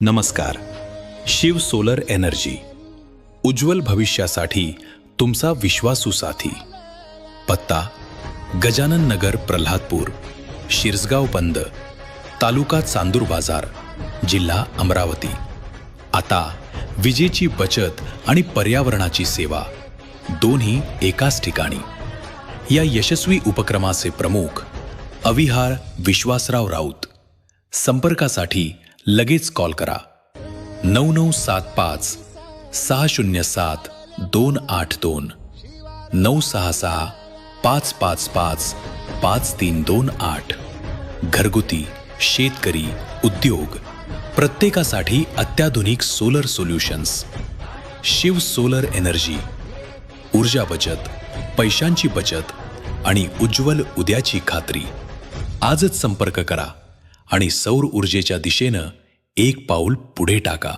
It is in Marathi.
नमस्कार. शिव सोलर एनर्जी, उज्ज्वल भविष्यासाठी तुमचा विश्वासू साथी. पत्ता गजानन नगर, प्रल्हादपूर, शिरसगाव बंद, तालुका चांदूर बाजार, जिल्हा अमरावती. आता विजेची बचत आणि पर्यावरणाची सेवा दोन्ही एकाच ठिकाणी. या यशस्वी उपक्रमाचे प्रमुख अविहार विश्वासराव राऊत. संपर्कासाठी लगेच कॉल करा 9975 607 282 966 555 5328. घरगुती, शेतकरी, उद्योग प्रत्येकासाठी अत्याधुनिक solar solutions. Shiv solar energy. ऊर्जा बचत, पैशांची बचत आणि उज्ज्वल उद्याची खात्री. आजच संपर्क करा आणि सौर ऊर्जेच्या दिशेनं एक पाऊल पुढे टाका.